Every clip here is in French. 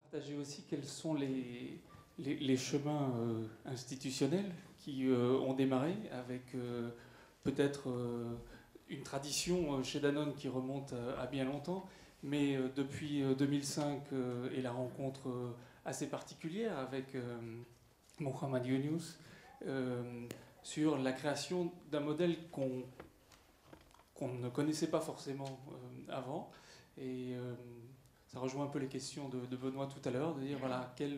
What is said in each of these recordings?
Partager aussi quels sont les chemins institutionnels qui ont démarré avec peut-être une tradition chez Danone qui remonte à bien longtemps, mais depuis 2005 et la rencontre assez particulière avec Mohamed Younous sur la création d'un modèle qu'on ne connaissait pas forcément avant. Et ça rejoint un peu les questions de Benoît tout à l'heure, de dire voilà, quel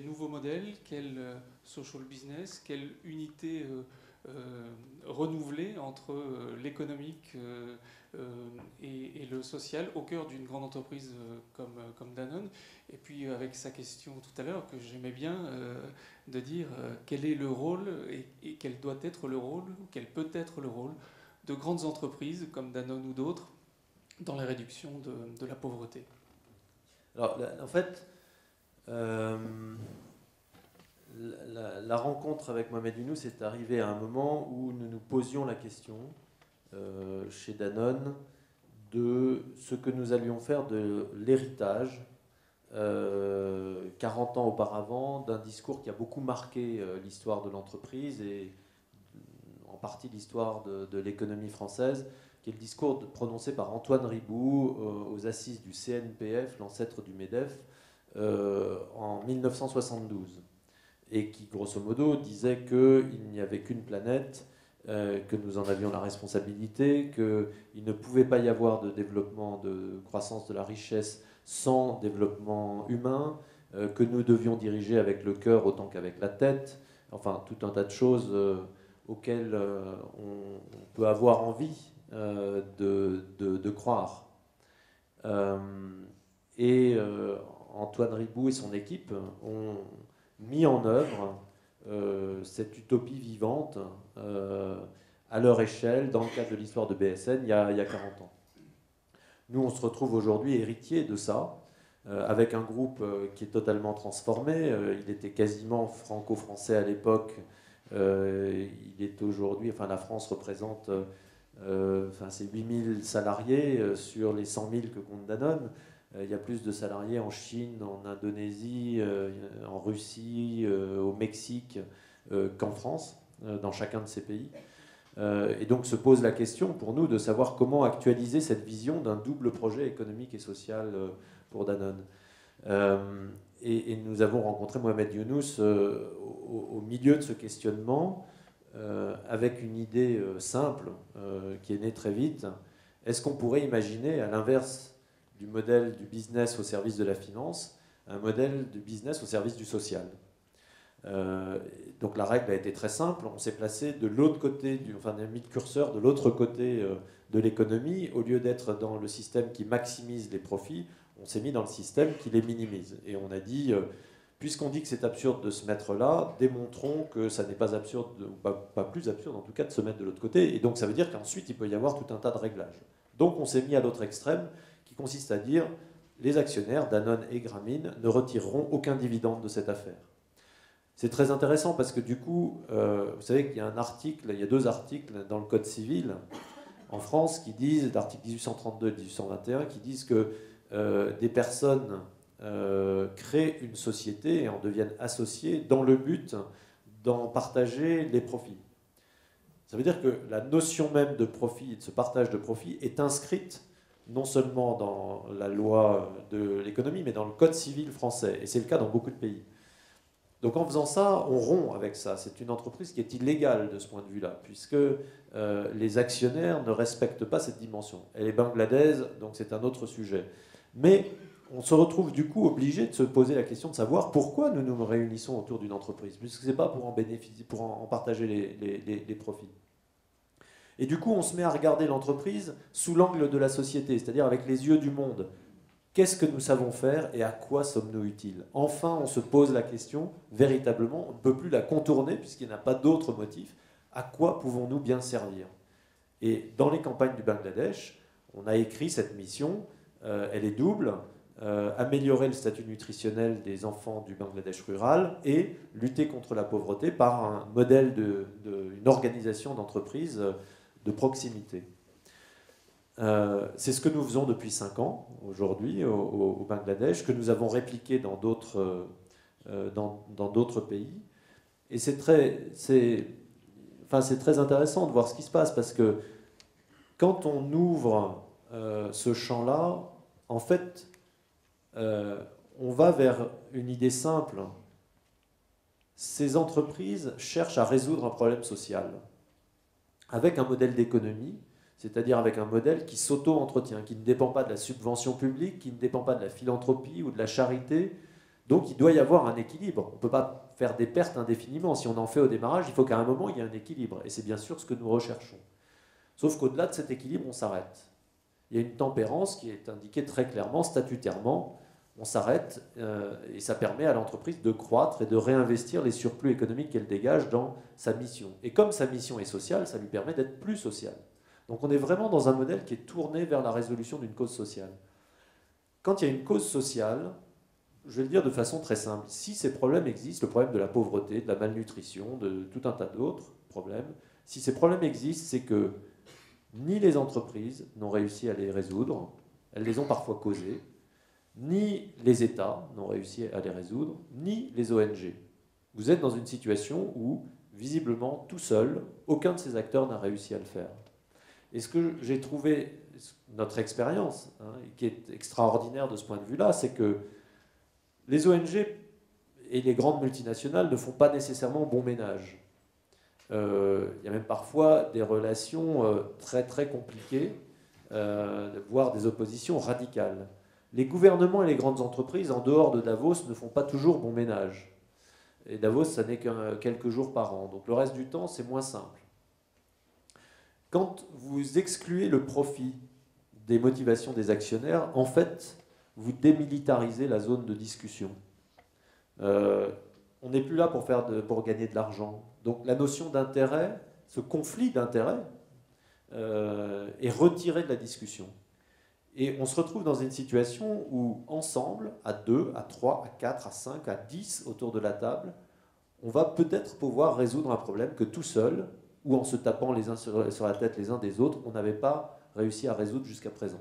nouveau modèle, quel social business, quelle unité renouvelée entre l'économique et le social au cœur d'une grande entreprise comme Danone. Et puis avec sa question tout à l'heure que j'aimais bien, de dire quel est le rôle et quel doit être le rôle, ou quel peut être le rôle de grandes entreprises comme Danone ou d'autres dans la réduction de la pauvreté. Alors, en fait, la rencontre avec Mohamed Younous est arrivée à un moment où nous nous posions la question chez Danone de ce que nous allions faire de l'héritage 40 ans auparavant d'un discours qui a beaucoup marqué l'histoire de l'entreprise et en partie l'histoire de l'économie française, qui est le discours prononcé par Antoine Riboud aux assises du CNPF, l'ancêtre du MEDEF, en 1972. Et qui, grosso modo, disait qu'il n'y avait qu'une planète, que nous en avions la responsabilité, qu'il ne pouvait pas y avoir de développement, de croissance de la richesse sans développement humain, que nous devions diriger avec le cœur autant qu'avec la tête, enfin tout un tas de choses auxquelles on peut avoir envie de croire. Antoine Riboud et son équipe ont mis en œuvre cette utopie vivante à leur échelle dans le cadre de l'histoire de BSN il y a 40 ans. Nous, on se retrouve aujourd'hui héritiers de ça, avec un groupe qui est totalement transformé. Il était quasiment franco-français à l'époque. Il est aujourd'hui, enfin la France représente c'est 8000 salariés sur les 100 000 que compte Danone. Il y a plus de salariés en Chine, en Indonésie, en Russie, au Mexique qu'en France, dans chacun de ces pays. Et donc se pose la question pour nous de savoir comment actualiser cette vision d'un double projet économique et social pour Danone. Et nous avons rencontré Mohamed Younous au milieu de ce questionnement avec une idée simple qui est née très vite. Est-ce qu'on pourrait imaginer, à l'inverse du modèle du business au service de la finance, un modèle de business au service du social? Donc la règle a été très simple, on s'est placé de l'autre côté, on a mis le curseur de l'autre côté de l'économie. Au lieu d'être dans le système qui maximise les profits, on s'est mis dans le système qui les minimise. Et on a dit, puisqu'on dit que c'est absurde de se mettre là, démontrons que ça n'est pas absurde, ou pas plus absurde en tout cas, de se mettre de l'autre côté. Et donc ça veut dire qu'ensuite il peut y avoir tout un tas de réglages. Donc on s'est mis à l'autre extrême, qui consiste à dire, les actionnaires, Danone et Grameen, ne retireront aucun dividende de cette affaire. C'est très intéressant parce que du coup, vous savez qu'il y a un article, il y a 2 articles dans le Code civil en France qui disent, l'article 1832 et 1821, qui disent que des personnes créent une société et en deviennent associées dans le but d'en partager les profits. Ça veut dire que la notion même de profit, de ce partage de profit, est inscrite non seulement dans la loi de l'économie, mais dans le Code civil français. Et c'est le cas dans beaucoup de pays. Donc en faisant ça, on rompt avec ça. C'est une entreprise qui est illégale de ce point de vue-là, puisque les actionnaires ne respectent pas cette dimension. Elle est bangladaise, donc c'est un autre sujet. Mais on se retrouve du coup obligé de se poser la question de savoir pourquoi nous nous réunissons autour d'une entreprise, puisque ce n'est pas pour en bénéficier, pour en partager les profits. Et du coup, on se met à regarder l'entreprise sous l'angle de la société, c'est-à-dire avec les yeux du monde. Qu'est-ce que nous savons faire et à quoi sommes-nous utiles? Enfin, on se pose la question, véritablement, on ne peut plus la contourner puisqu'il n'y a pas d'autre motif. À quoi pouvons-nous bien servir? Et dans les campagnes du Bangladesh, on a écrit cette mission, elle est double, améliorer le statut nutritionnel des enfants du Bangladesh rural et lutter contre la pauvreté par un modèle une organisation d'entreprise de proximité. C'est ce que nous faisons depuis 5 ans, aujourd'hui, au Bangladesh, que nous avons répliqué dans d'autres pays. Et c'est très intéressant de voir ce qui se passe, parce que quand on ouvre ce champ-là, en fait, on va vers une idée simple. Ces entreprises cherchent à résoudre un problème social avec un modèle d'économie, c'est-à-dire avec un modèle qui s'auto-entretient, qui ne dépend pas de la subvention publique, qui ne dépend pas de la philanthropie ou de la charité. Donc il doit y avoir un équilibre. On ne peut pas faire des pertes indéfiniment. Si on en fait au démarrage, il faut qu'à un moment, il y ait un équilibre. Et c'est bien sûr ce que nous recherchons. Sauf qu'au-delà de cet équilibre, on s'arrête. Il y a une tempérance qui est indiquée très clairement, statutairement. On s'arrête et ça permet à l'entreprise de croître et de réinvestir les surplus économiques qu'elle dégage dans sa mission. Et comme sa mission est sociale, ça lui permet d'être plus sociale. Donc on est vraiment dans un modèle qui est tourné vers la résolution d'une cause sociale. Quand il y a une cause sociale, je vais le dire de façon très simple, si ces problèmes existent, le problème de la pauvreté, de la malnutrition, de tout un tas d'autres problèmes, si ces problèmes existent, c'est que ni les entreprises n'ont réussi à les résoudre, elles les ont parfois causés, ni les États n'ont réussi à les résoudre, ni les ONG. Vous êtes dans une situation où, visiblement, tout seul, aucun de ces acteurs n'a réussi à le faire. Et ce que j'ai trouvé, notre expérience, qui est extraordinaire de ce point de vue-là, c'est que les ONG et les grandes multinationales ne font pas nécessairement bon ménage. Il y a même parfois des relations très très compliquées, voire des oppositions radicales. Les gouvernements et les grandes entreprises, en dehors de Davos, ne font pas toujours bon ménage. Et Davos, ça n'est que quelques jours par an. Donc le reste du temps, c'est moins simple. Quand vous excluez le profit des motivations des actionnaires, en fait, vous démilitarisez la zone de discussion. On n'est plus là pour gagner de l'argent. Donc la notion d'intérêt, ce conflit d'intérêt, est retiré de la discussion. Et on se retrouve dans une situation où, ensemble, à 2, à 3, à 4, à 5, à 10 autour de la table, on va peut-être pouvoir résoudre un problème que tout seul, ou en se tapant les uns sur la tête les uns des autres, on n'avait pas réussi à résoudre jusqu'à présent.